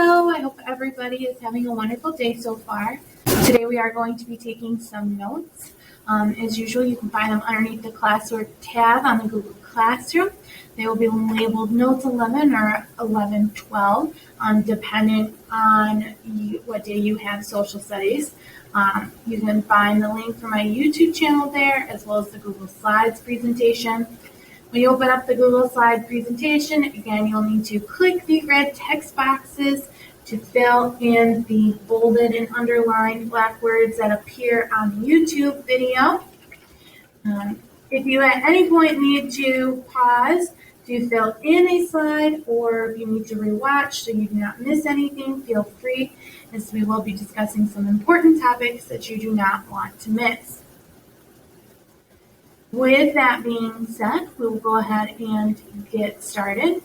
Hello, I hope everybody is having a wonderful day so far. Today we are going to be taking some notes. As usual, you can find them underneath the classwork tab on the Google Classroom. They will be labeled Notes 11 or 11-12, dependent on what day you have social studies. You can find the link for my YouTube channel there, as well as the Google Slides presentation. When you open up the Google Slide presentation, again, you'll need to click the red text boxes to fill in the bolded and underlined black words that appear on the YouTube video. If you at any point need to pause to fill in a slide, or if you need to rewatch so you do not miss anything, feel free, as we will be discussing some important topics that you do not want to miss. With that being said, we will go ahead and get started.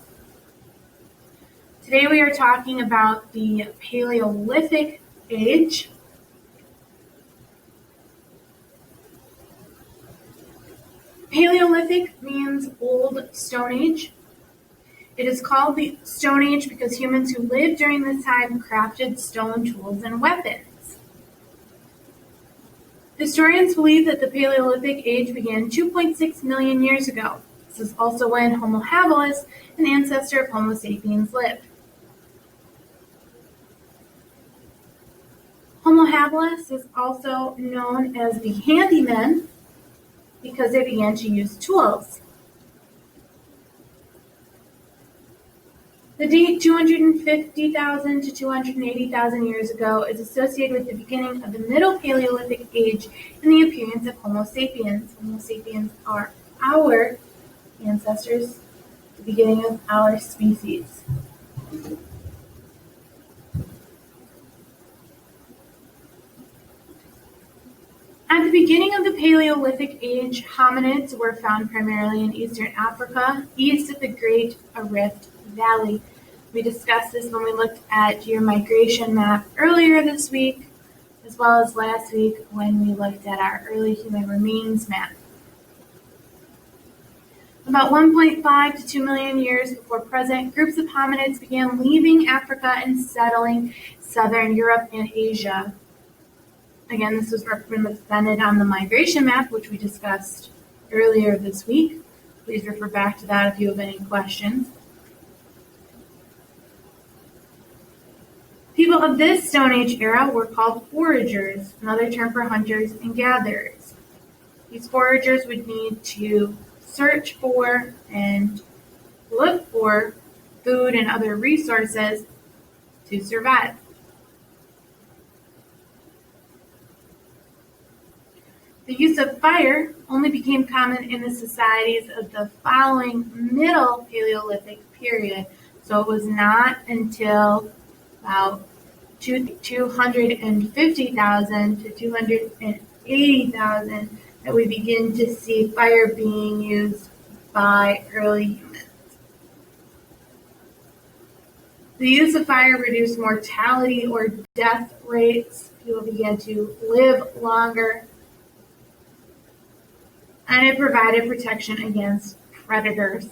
Today we are talking about the Paleolithic Age. Paleolithic means Old Stone Age. It is called the Stone Age because humans who lived during this time crafted stone tools and weapons. Historians believe that the Paleolithic Age began 2.6 million years ago. This is also when Homo habilis, an ancestor of Homo sapiens, lived. Homo habilis is also known as the handymen because they began to use tools. The date 250,000 to 280,000 years ago is associated with the beginning of the Middle Paleolithic Age and the appearance of Homo sapiens. Homo sapiens are our ancestors, the beginning of our species. At the beginning of the Paleolithic Age, hominids were found primarily in eastern Africa, east of the Great Rift Valley. We discussed this when we looked at your migration map earlier this week, as well as last week when we looked at our early human remains map. About 1.5 to 2 million years before present, groups of hominids began leaving Africa and settling southern Europe and Asia. Again, this was represented on the migration map, which we discussed earlier this week. Please refer back to that if you have any questions. People of this Stone Age era were called foragers, another term for hunters and gatherers. These foragers would need to search for and look for food and other resources to survive. The use of fire only became common in the societies of the following Middle Paleolithic period, so it was not until about 250,000 to 280,000 that we begin to see fire being used by early humans. The use of fire reduced mortality or death rates. People began to live longer, and it provided protection against predators.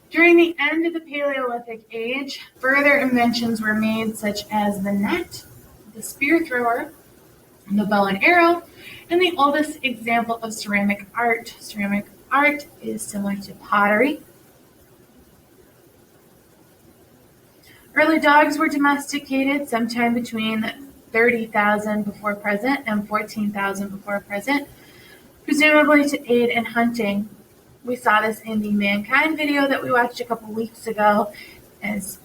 During the end of the Paleolithic Age, further inventions were made, such as the net, the spear thrower, the bow and arrow, and the oldest example of ceramic art. Ceramic art is similar to pottery. Early dogs were domesticated sometime between 30,000 before present and 14,000 before present, presumably to aid in hunting. We saw this in the mankind video that we watched a couple weeks ago, as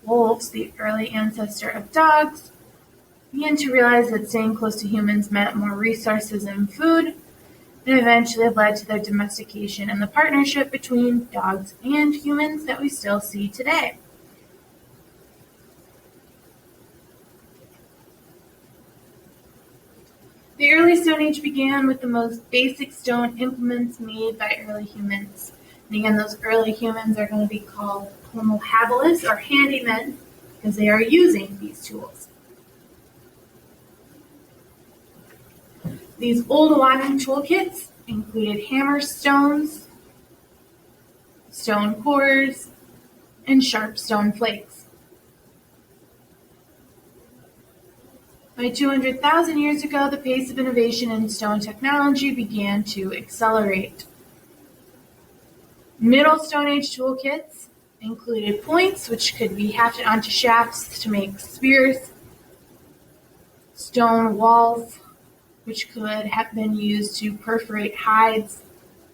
wolves, the early ancestor of dogs, began to realize that staying close to humans meant more resources and food, and eventually led to their domestication and the partnership between dogs and humans that we still see today. The early Stone Age began with the most basic stone implements made by early humans. And again, those early humans are going to be called Homo habilis, or handymen, because they are using these tools. These old watering toolkits included hammer stones, stone cores, and sharp stone flakes. By 200,000 years ago, the pace of innovation in stone technology began to accelerate. Middle Stone Age toolkits included points, which could be hafted onto shafts to make spears, stone walls, which could have been used to perforate hides.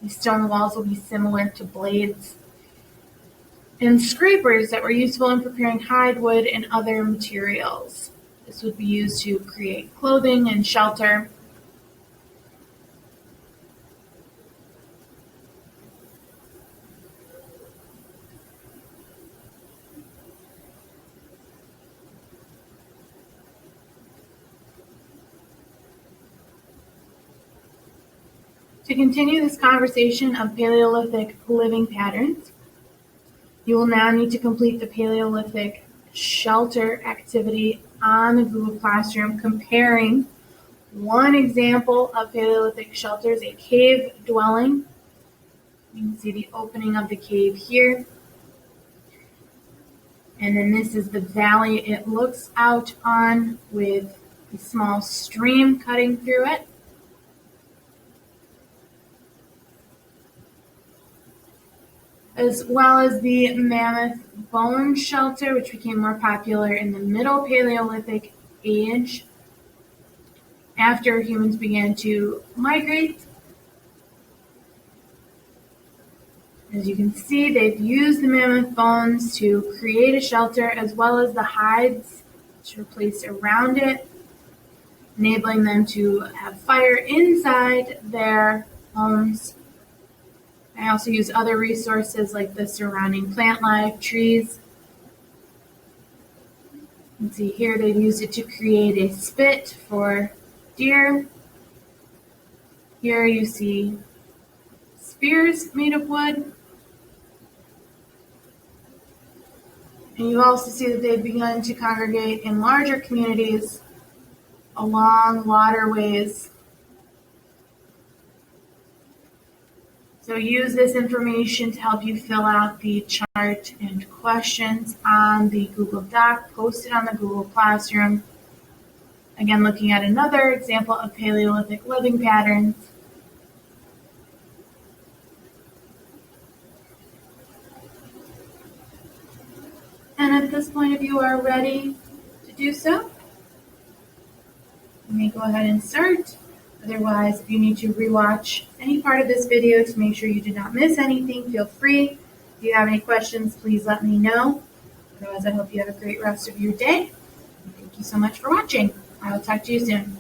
These stone walls will be similar to blades. And scrapers that were useful in preparing hide, wood, and other materials. This would be used to create clothing and shelter. To continue this conversation of Paleolithic living patterns, you will now need to complete the Paleolithic Shelter activity on the Google Classroom, comparing one example of Paleolithic shelters, a cave dwelling. You can see the opening of the cave here. And then this is the valley it looks out on with a small stream cutting through it. As well as the mammoth bone shelter, which became more popular in the Middle Paleolithic Age after humans began to migrate. As you can see, they've used the mammoth bones to create a shelter, as well as the hides which were placed around it, enabling them to have fire inside their homes. I also use other resources like the surrounding plant life, trees. You can see here they've used it to create a spit for deer. Here you see spears made of wood. And you also see that they've begun to congregate in larger communities along waterways. So use this information to help you fill out the chart and questions on the Google Doc posted on the Google Classroom. Again, looking at another example of Paleolithic living patterns. And at this point, if you are ready to do so, you may go ahead and start. Otherwise, if you need to rewatch any part of this video to make sure you did not miss anything, feel free. If you have any questions, please let me know. Otherwise, I hope you have a great rest of your day. Thank you so much for watching. I will talk to you soon.